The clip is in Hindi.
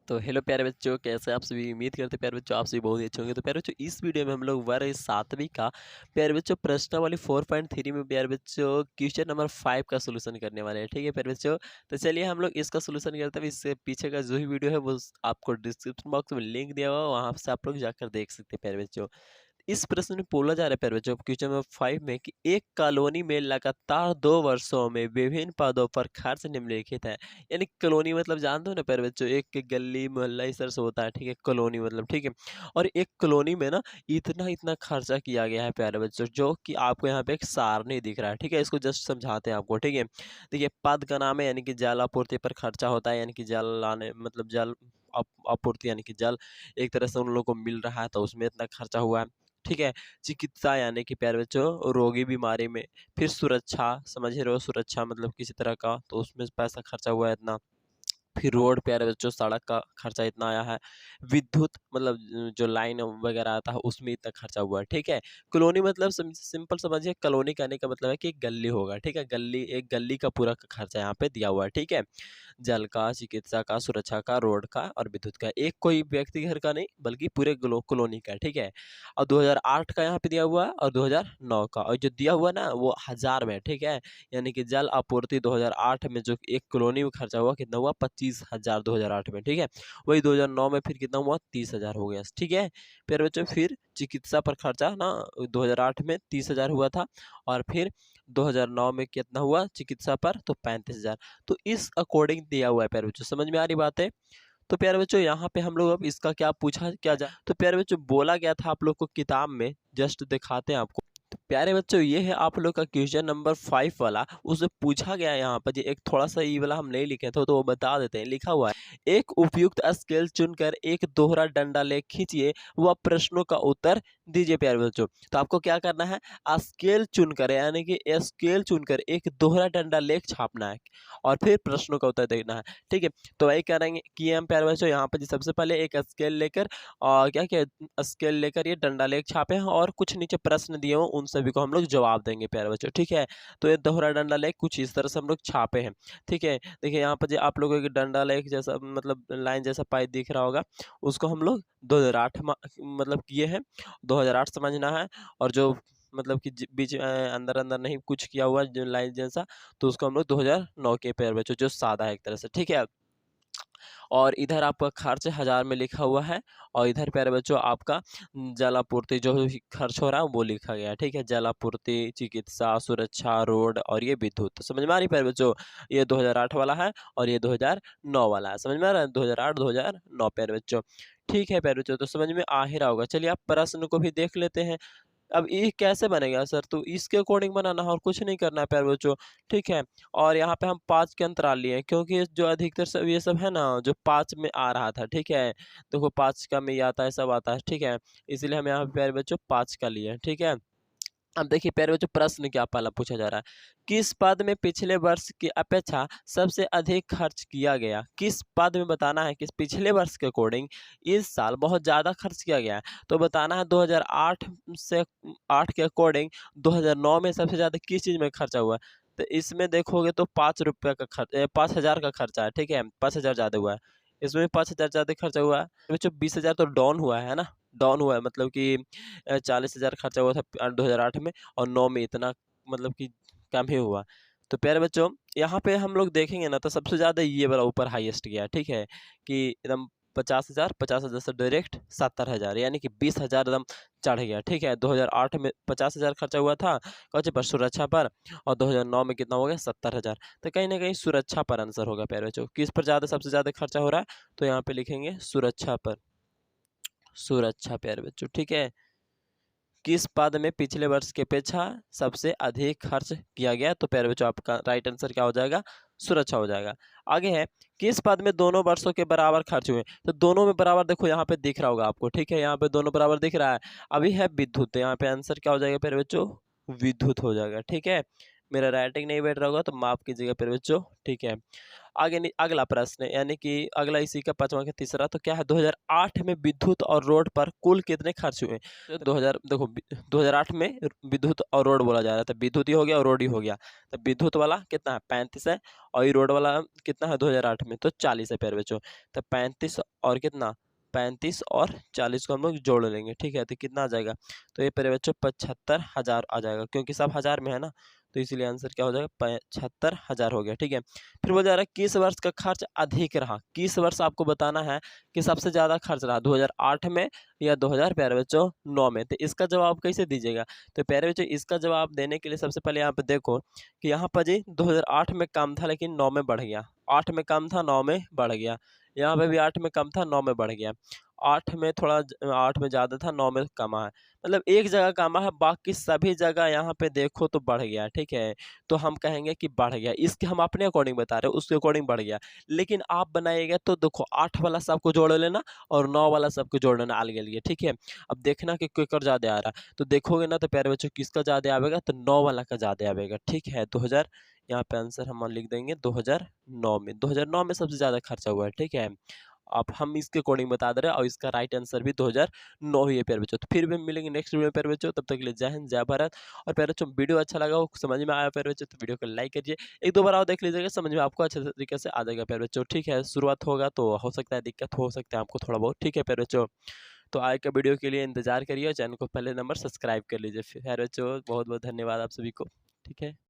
तो हेलो प्यारे बच्चों, कैसे आप सभी। उम्मीद करते हैं प्यारे बच्चों आप सभी बहुत ही अच्छे होंगे। तो प्यारे बच्चों इस वीडियो में हम लोग वर्ग 7वीं का प्यारे बच्चों प्रश्नावली 4.3 में प्यारे बच्चों क्वेश्चन नंबर 5 का सोल्यूशन करने वाले हैं। ठीक है प्यारे बच्चों, तो चलिए हम लोग इसका सोल्यूशन करते हैं। इससे पीछे का जो ही वीडियो है वो आपको डिस्क्रिप्शन बॉक्स में लिंक दिया हुआ है, वहाँ से आप लोग जाकर देख सकते हैं प्यारे बच्चों। इस प्रश्न में बोला जा रहा है प्यारे बच्चों क्वेश्चन नंबर 5 में कि एक कॉलोनी में लगातार 2 वर्षों में विभिन्न पदों पर खर्च निम्नलिखित है। यानी कॉलोनी मतलब जानते हो ना प्यारे बच्चों, एक गली मोहल्ला इस तरह से होता है। ठीक है, कॉलोनी मतलब ठीक है। और एक कॉलोनी में ना इतना इतना खर्चा किया गया है प्यारे बच्चों, जो कि आपको यहाँ पे एक सारणी दिख रहा है। ठीक है, इसको जस्ट समझाते हैं आपको। ठीक है, देखिए पद का नाम है यानी कि जल आपूर्ति पर खर्चा होता है, यानी कि जल लाने मतलब जल आपूर्ति यानी कि जल एक तरह से उन लोगों को मिल रहा है तो उसमें इतना खर्चा हुआ है। ठीक है, चिकित्सा यानी कि प्यारे बच्चों रोगी बीमारी में, फिर सुरक्षा समझ रहे हो, सुरक्षा मतलब किसी तरह का, तो उसमें पैसा खर्चा हुआ है इतना। फिर रोड प्यारे बच्चों सड़क का खर्चा इतना आया है। विद्युत मतलब जो लाइन वगैरह आता है उसमें इतना खर्चा हुआ है। ठीक है, कॉलोनी मतलब सिंपल समझिए, कॉलोनी कहने का मतलब है कि एक गली होगा। ठीक है, गली एक गली का पूरा का खर्चा यहाँ पे दिया हुआ है। ठीक है, जल का, चिकित्सा का, सुरक्षा का, रोड का और विद्युत का। एक कोई व्यक्ति घर का नहीं बल्कि पूरे कॉलोनी का। ठीक है, और 2008 का यहाँ पे दिया हुआ है और 2009 का, और जो दिया हुआ ना वो हजार में। ठीक है, यानी कि जल आपूर्ति 2008 में जो एक कॉलोनी में खर्चा हुआ कितना हुआ 25,000 2008 में। ठीक है, वही 2009 में फिर कितना हुआ 30,000 हो गया। ठीक है फिर बच्चों, फिर चिकित्सा पर खर्चा ना 2008 में 30,000 हुआ था, और फिर 2009 में कितना हुआ चिकित्सा पर, तो 35,000। तो इस अकॉर्डिंग दिया हुआ है प्यारे बच्चों, समझ में आ रही बात है। तो प्यारे बच्चों यहाँ पे हम लोग अब इसका क्या पूछा क्या जा, तो प्यारे बच्चों बोला गया था आप लोग को किताब में, जस्ट दिखाते हैं आपको। तो प्यारे बच्चों ये है आप लोग का क्वेश्चन नंबर 5 वाला, उससे पूछा गया है यहाँ पर जी। एक थोड़ा सा ये वाला हम नहीं लिखे थे तो वो बता देते हैं। लिखा हुआ है, एक उपयुक्त स्केल चुनकर एक दोहरा डंडा लेख खींचिए व प्रश्नों का उत्तर दीजिए। प्यारे बच्चों तो आपको क्या करना है, स्केल चुनकर यानी कि स्केल चुनकर एक दोहरा डंडा लेख छापना है और फिर प्रश्नों का उत्तर देना है। ठीक है, तो वही करेंगे कि हम प्यारे बच्चों यहाँ पर सबसे पहले एक स्केल लेकर और क्या क्या स्केल लेकर ये डंडा लेख छापे हैं और कुछ नीचे प्रश्न दिए हों उन सभी को हम लोग जवाब देंगे प्यारे बच्चों। ठीक है, तो ये दोहरा डंडा लेख कुछ इस तरह से हम लोग छापे हैं। ठीक है, देखिए यहाँ पर जो आप लोगों के डंडा लेख जैसा मतलब लाइन जैसा पाइप दिख रहा होगा, उसको हम लोग 2008 मतलब किए हैं, 2008 समझना है। और जो मतलब कि बीच अंदर अंदर नहीं कुछ किया हुआ जो लाइन जैसा, तो उसको हम लोग 2009 के प्यारे बच्चों, जो सादा है एक तरह से। ठीक है, और इधर आपका खर्च हजार में लिखा हुआ है, और इधर प्यारे बच्चों आपका जलापूर्ति जो भी खर्च हो रहा है वो लिखा गया है। ठीक है, जलापूर्ति, चिकित्सा, सुरक्षा, रोड और ये विद्युत। तो समझ में आ रही प्यारे बच्चों, ये 2008 वाला है और ये 2009 वाला है। समझ में आ रहा है, 2008 2009 प्यारे बच्चों। ठीक है प्यारे बच्चों, तो समझ में आ ही रहा होगा। चलिए आप प्रश्न को भी देख लेते हैं। अब ये कैसे बनेगा सर, तो इसके अकॉर्डिंग बनाना है और कुछ नहीं करना है प्यारे बच्चों। ठीक है, और यहाँ पे हम 5 के अंतराल लिए हैं क्योंकि जो अधिकतर सब ये सब है ना जो 5 में आ रहा था। ठीक है, देखो 5 का में ये आता है सब आता है। ठीक है, इसलिए हम यहाँ पे प्यारे बच्चों 5 का लिए हैं। ठीक है, अब देखिए प्यारे बच्चों प्रश्न क्या पहला पूछा जा रहा है, किस पद में पिछले वर्ष की अपेक्षा सबसे अधिक खर्च किया गया। किस पद में बताना है कि पिछले वर्ष के अकॉर्डिंग इस साल बहुत ज़्यादा खर्च किया गया है। तो बताना है 2008 से 8 के अकॉर्डिंग 2009 में सबसे ज़्यादा किस चीज़ में खर्चा हुआ है। तो इसमें देखोगे तो 5 रुपये का खर्च 5,000 का खर्चा है। ठीक है, 5,000 ज़्यादा हुआ है, इसमें 5,000 ज़्यादा खर्चा हुआ है। बच्चों 20,000 तो डाउन हुआ है ना, डाउन हुआ है मतलब कि 40,000 खर्चा हुआ था 2008 में, और 9 में इतना मतलब कि कम ही हुआ। तो प्यारे बच्चों यहाँ पे हम लोग देखेंगे ना तो सबसे ज़्यादा ये वाला ऊपर हाईएस्ट गया। ठीक है, कि एकदम 50,000 से डायरेक्ट 70,000 यानी कि 20,000 एकदम चढ़ गया। ठीक है, 2008 में 50,000 खर्चा हुआ था कौन पर, सुरक्षा पर, और 2009 में कितना हो गया 70,000। तो कहीं ना कहीं सुरक्षा पर आंसर होगा प्यारे बच्चों। किस पर ज़्यादा सबसे ज़्यादा खर्चा हो रहा है, तो यहाँ पे लिखेंगे सुरक्षा पर, सुरक्षा प्यारे बच्चों। ठीक है, किस पद में पिछले वर्ष की अपेक्षा सबसे अधिक खर्च किया गया, तो प्यारे बच्चों आपका राइट आंसर क्या हो जाएगा, सुरक्षा हो जाएगा। आगे है, किस पद में दोनों वर्षों के बराबर खर्च हुए। तो दोनों में बराबर देखो यहाँ पे दिख रहा होगा आपको। ठीक है, यहाँ पे दोनों बराबर दिख रहा है। अभी है विद्युत, यहाँ पे आंसर क्या हो जाएगा प्यारे बच्चों, विद्युत हो जाएगा। ठीक है, मेरा राइटिंग नहीं बैठ रहा होगा तो माफ कीजिएगा प्यारे बच्चों। ठीक है, अगला प्रश्न है, यानी कि अगला इसी का 5वां का तीसरा, तो क्या है 2008 में विद्युत और रोड पर कुल कितने खर्च हुए? तो 2000 देखो 2008 में विद्युत और रोड बोला जा रहा था, विद्युत ही हो गया और रोड ही हो गया। तो विद्युत वाला कितना है 35 है, और ये रोड वाला कितना है 2008 में, तो 40 है प्यारे बच्चों। तो 35 और कितना 35 और 40 को हम लोग जोड़ लेंगे, ठीक है, तो कितना आ जाएगा, तो ये प्यारे बच्चों 75,000 आ जाएगा, क्योंकि सब हजार में है ना, तो इसलिए आंसर क्या हो जाएगा 75,000 हो गया, ठीक है। फिर बोला जा रहा है किस वर्ष का खर्च अधिक रहा, किस वर्ष आपको बताना है कि सबसे ज्यादा खर्च रहा, 2008 में या 2000 प्यारे बच्चों 9 में। तो इसका जवाब कैसे दीजिएगा, तो प्यारे बच्चों इसका जवाब देने के लिए सबसे पहले यहाँ पे देखो कि यहाँ पर जी 2008 में कम था लेकिन 9 में बढ़ गया, 8 में कम था 9 में बढ़ गया, यहाँ पे भी 8 में कम था 9 में बढ़ गया, 8 में 8 में ज़्यादा था 9 में कमा है, मतलब एक जगह कमा है, बाकी सभी जगह यहाँ पे देखो तो बढ़ गया, ठीक है। तो हम कहेंगे कि बढ़ गया, इसके हम अपने अकॉर्डिंग बता रहे हैं, उसके अकॉर्डिंग बढ़ गया। लेकिन आप बनाइएगा तो देखो 8 वाला सबको जोड़ लेना और 9 वाला सबको जोड़ लेना अलग अलग, ठीक है। अब देखना कि केकर ज़्यादा आ रहा है, तो देखोगे ना तो प्यारे बच्चों किसका ज़्यादा आवेगा, तो 9 वाला का ज़्यादा आवेगा, ठीक है। 2000 यहाँ पे आंसर हम लिख देंगे 2009 में, 2009 में सबसे ज़्यादा खर्चा हुआ है, ठीक है। अब हम इसके अकॉर्डिंग बता दे रहे हैं और इसका राइट आंसर भी 2009 ही है प्यारे बच्चों। तो फिर भी हम मिलेंगे नेक्स्ट वीडियो में प्यारे बच्चों, तब तक के लिए जय हिंद जय भारत। और प्यारे बच्चों वीडियो अच्छा लगा हो, समझ में आया प्यारे बच्चों, तो वीडियो को लाइक करिए, एक दो बार और देख लीजिएगा, समझ में आपको अच्छे तरीके से आ जाएगा प्यारे बच्चों, ठीक है। शुरुआत होगा तो हो सकता है दिक्कत हो सकता है आपको थोड़ा बहुत, ठीक है प्यारे बच्चों। तो आगे का वीडियो के लिए इंतजार करिए और चैनल को पहले नंबर सब्सक्राइब कर लीजिए। फिर प्यारे बच्चों बहुत बहुत धन्यवाद आप सभी को, ठीक है।